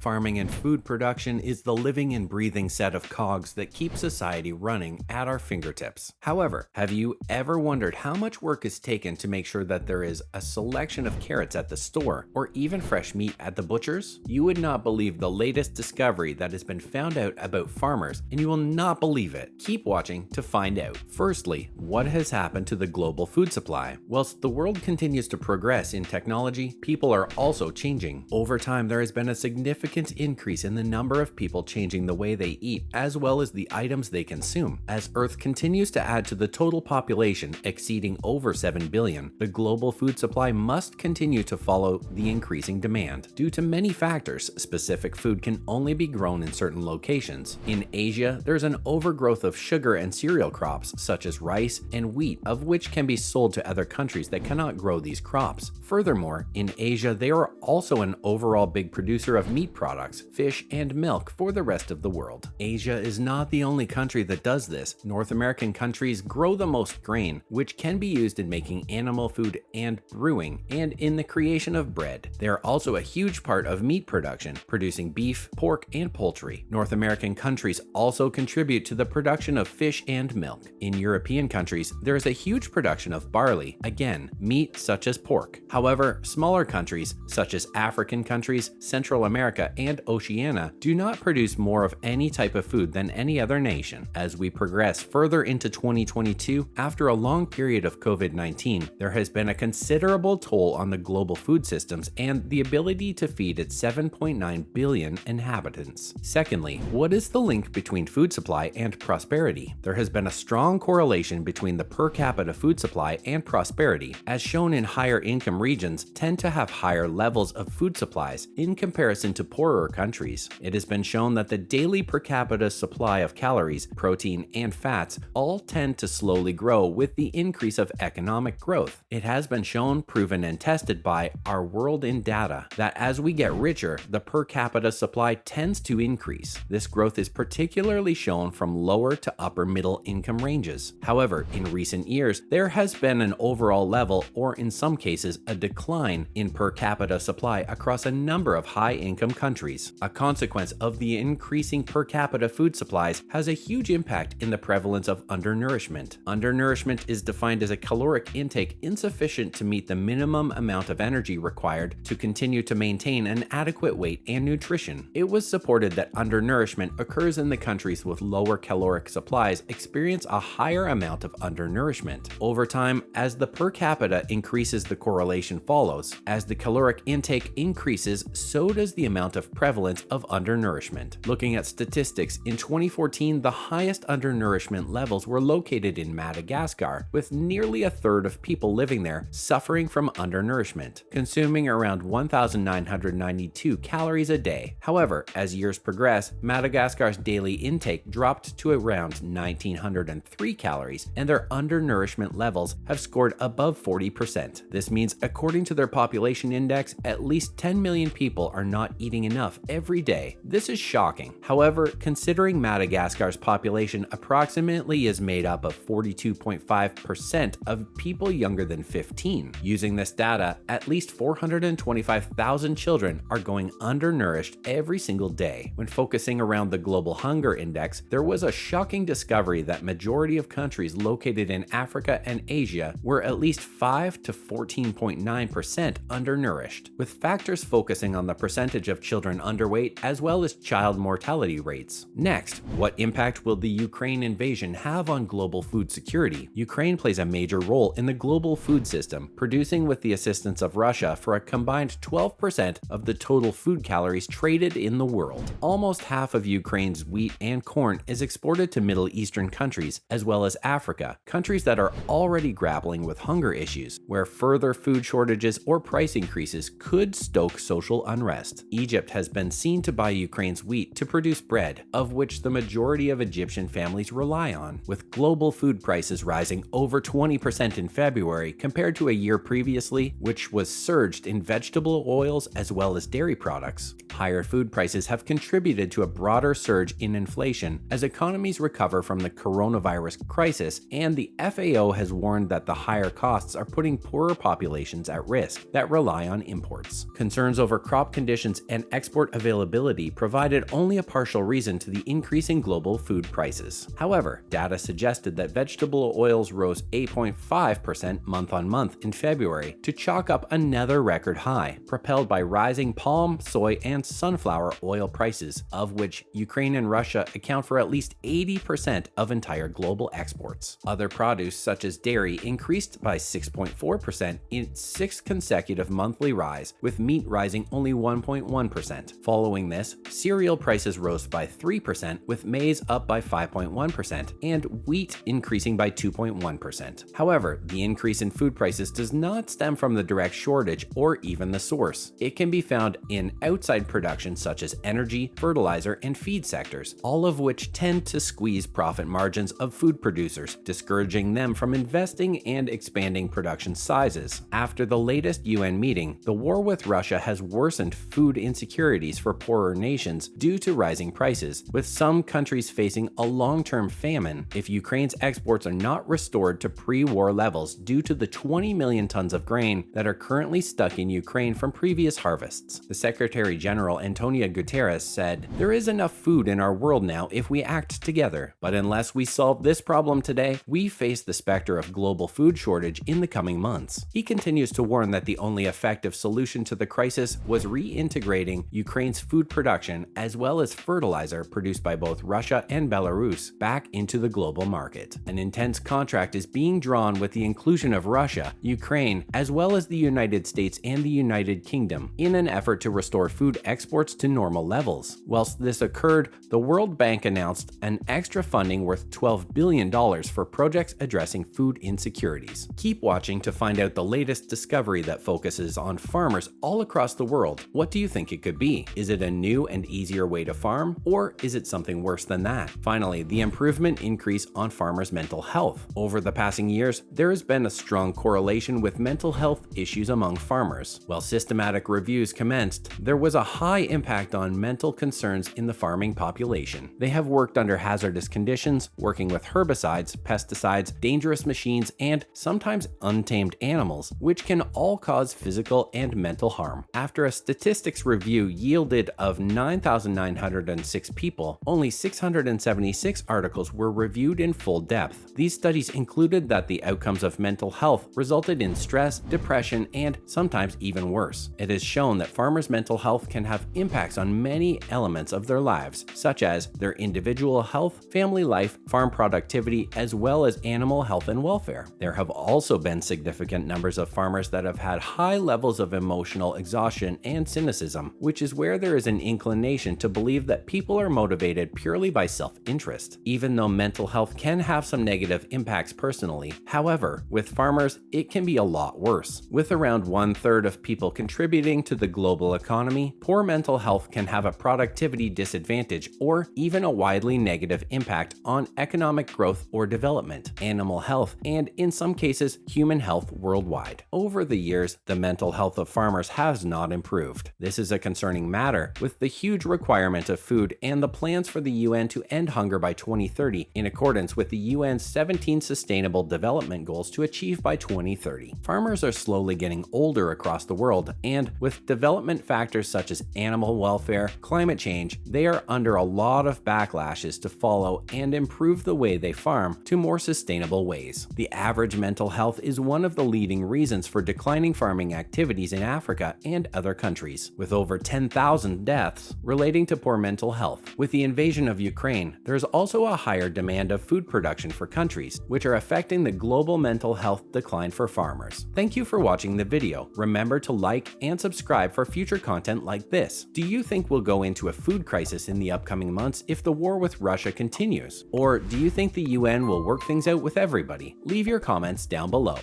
Farming and food production is the living and breathing set of cogs that keep society running at our fingertips. However, have you ever wondered how much work is taken to make sure that there is a selection of carrots at the store or even fresh meat at the butcher's? You would not believe the latest discovery that has been found out about farmers, and you will not believe it. Keep watching to find out. Firstly, what has happened to the global food supply? Whilst the world continues to progress in technology, people are also changing. Over time, there has been a significant increase in the number of people changing the way they eat, as well as the items they consume. As Earth continues to add to the total population exceeding over 7 billion, the global food supply must continue to follow the increasing demand. Due to many factors, specific food can only be grown in certain locations. In Asia, there's an overgrowth of sugar and cereal crops, such as rice and wheat, of which can be sold to other countries that cannot grow these crops. Furthermore, in Asia, they are also an overall big producer of meat products, fish, and milk for the rest of the world. Asia is not the only country that does this. North American countries grow the most grain, which can be used in making animal food and brewing, and in the creation of bread. They are also a huge part of meat production, producing beef, pork, and poultry. North American countries also contribute to the production of fish and milk. In European countries, there is a huge production of barley, again, meat such as pork. However, smaller countries, such as African countries, Central America, and Oceania, do not produce more of any type of food than any other nation. As we progress further into 2022, after a long period of COVID-19, there has been a considerable toll on the global food systems and the ability to feed its 7.9 billion inhabitants. Secondly, what is the link between food supply and prosperity? There has been a strong correlation between the per capita food supply and prosperity, as shown in higher income regions tend to have higher levels of food supplies in comparison to poorer countries. It has been shown that the daily per capita supply of calories, protein, and fats all tend to slowly grow with the increase of economic growth. It has been shown, proven, and tested by Our World in Data that as we get richer, the per capita supply tends to increase. This growth is particularly shown from lower to upper middle income ranges. However, in recent years, there has been an overall level, or in some cases, a decline in per capita supply across a number of high-income countries. A consequence of the increasing per capita food supplies has a huge impact in the prevalence of undernourishment. Undernourishment is defined as a caloric intake insufficient to meet the minimum amount of energy required to continue to maintain an adequate weight and nutrition. It was supported that undernourishment occurs in the countries with lower caloric supplies experience a higher amount of undernourishment. Over time, as the per capita increases, the correlation follows. As the caloric intake increases, so does the amount of prevalence of undernourishment. Looking at statistics, in 2014, the highest undernourishment levels were located in Madagascar, with nearly a third of people living there suffering from undernourishment, consuming around 1,992 calories a day. However, as years progress, Madagascar's daily intake dropped to around 1,903 calories, and their undernourishment levels have scored above 40%. This means, according to their population index, at least 10 million people are not eating enough every day. This is shocking. However, considering Madagascar's population approximately is made up of 42.5% of people younger than 15. Using this data, at least 425,000 children are going undernourished every single day. When focusing around the global hunger index, there was a shocking discovery that majority of countries located in Africa and Asia were at least 5 to 14.9% undernourished, with factors focusing on the percentage of children underweight as well as child mortality rates. Next, what impact will the Ukraine invasion have on global food security? Ukraine plays a major role in the global food system, producing with the assistance of Russia for a combined 12% of the total food calories traded in the world. Almost half of Ukraine's wheat and corn is exported to Middle Eastern countries, as well as Africa, countries that are already grappling with hunger issues, where further food shortages or price increases could stoke social unrest. Egypt has been seen to buy Ukraine's wheat to produce bread, of which the majority of Egyptian families rely on, with global food prices rising over 20% in February compared to a year previously, which was surged in vegetable oils as well as dairy products. Higher food prices have contributed to a broader surge in inflation as economies recover from the coronavirus crisis, and the FAO has warned that the higher costs are putting poorer populations at risk that rely on imports. Concerns over crop conditions and export availability provided only a partial reason to the increase in global food prices. However, data suggested that vegetable oils rose 8.5% month-on-month in February to chalk up another record high, propelled by rising palm, soy, and sunflower oil prices, of which Ukraine and Russia account for at least 80% of entire global exports. Other produce, such as dairy, increased by 6.4% in its sixth consecutive monthly rise, with meat rising only 1.1%. Following this, cereal prices rose by 3%, with maize up by 5.1%, and wheat increasing by 2.1%. However, the increase in food prices does not stem from the direct shortage or even the source. It can be found in outside production such as energy, fertilizer, and feed sectors, all of which tend to squeeze profit margins of food producers, discouraging them from investing and expanding production sizes. After the latest UN meeting, the war with Russia has worsened food insecurities for poorer nations due to rising prices, with some countries facing a long-term famine if Ukraine's exports are not restored to pre-war levels due to the 20 million tons of grain that are currently stuck in Ukraine from previous harvests. The Secretary General Antonio Guterres said, "There is enough food in our world now if we act together, but unless we solve this problem today, we face the specter of global food shortage in the coming months." He continues to warn that the only effective solution to the crisis was reintegrating Ukraine's food production as well as fertilizer produced by both Russia and Belarus back into the global market. An intense contract is being drawn with the inclusion of Russia, Ukraine, as well as the United States and the United Kingdom in an effort to restore food exports to normal levels. Whilst this occurred, the World Bank announced an extra funding worth $12 billion for projects addressing food insecurities. Keep watching to find out the latest discovery that focuses on farmers all across the world. What do you think it could be? Is it a new and easier way to farm, or is it something worse than that? Finally, the improvement increase on farmers' mental health. Over the passing years, there has been a strong correlation with mental health issues among farmers. While systematic reviews commenced, there was a high impact on mental concerns in the farming population. They have worked under hazardous conditions, working with herbicides, pesticides, dangerous machines, and sometimes untamed animals, which can all cause physical and mental harm. After a statistics review yielded of 9,906 people, only 676 articles were reviewed in full depth. These studies included that the outcomes of mental health resulted in stress, depression, and sometimes even worse. It is shown that farmers' mental health can have impacts on many elements of their lives, such as their individual health, family life, farm productivity, as well as animal health and welfare. There have also been significant numbers of farmers that have had high levels of emotional exhaustion and cynicism, which is where there is an inclination to believe that people are motivated purely by self-interest. Even though mental health can have some negative impacts personally, however, with farmers, it can be a lot worse. With around 1/3 of people contributing to the global economy, poor mental health can have a productivity disadvantage or even a widely negative impact on economic growth or development, animal health, and in some cases, human health worldwide. Over the years, the mental health of farmers has not improved. This is a concerning matter, with the huge requirement of food and the plans for the UN to end hunger by 2030 in accordance with the UN's 17 Sustainable Development Goals to achieve by 2030. Farmers are slowly getting older across the world, and with development factors such as animal welfare, climate change, they are under a lot of backlashes to follow and improve the way they farm to more sustainable ways. The average mental health is one of the leading reasons for declining farming activities in Africa and other countries, with over 10,000 deaths relating to poor mental health. With the invasion of Ukraine, there is also a higher demand of food production for countries, which are affecting the global mental health decline for farmers. Thank you for watching the video. Remember to like and subscribe for future content like this. Do you think we'll go into a food crisis in the upcoming months if the war with Russia continues? Or do you think the UN will work things out with everybody? Leave your comments down below.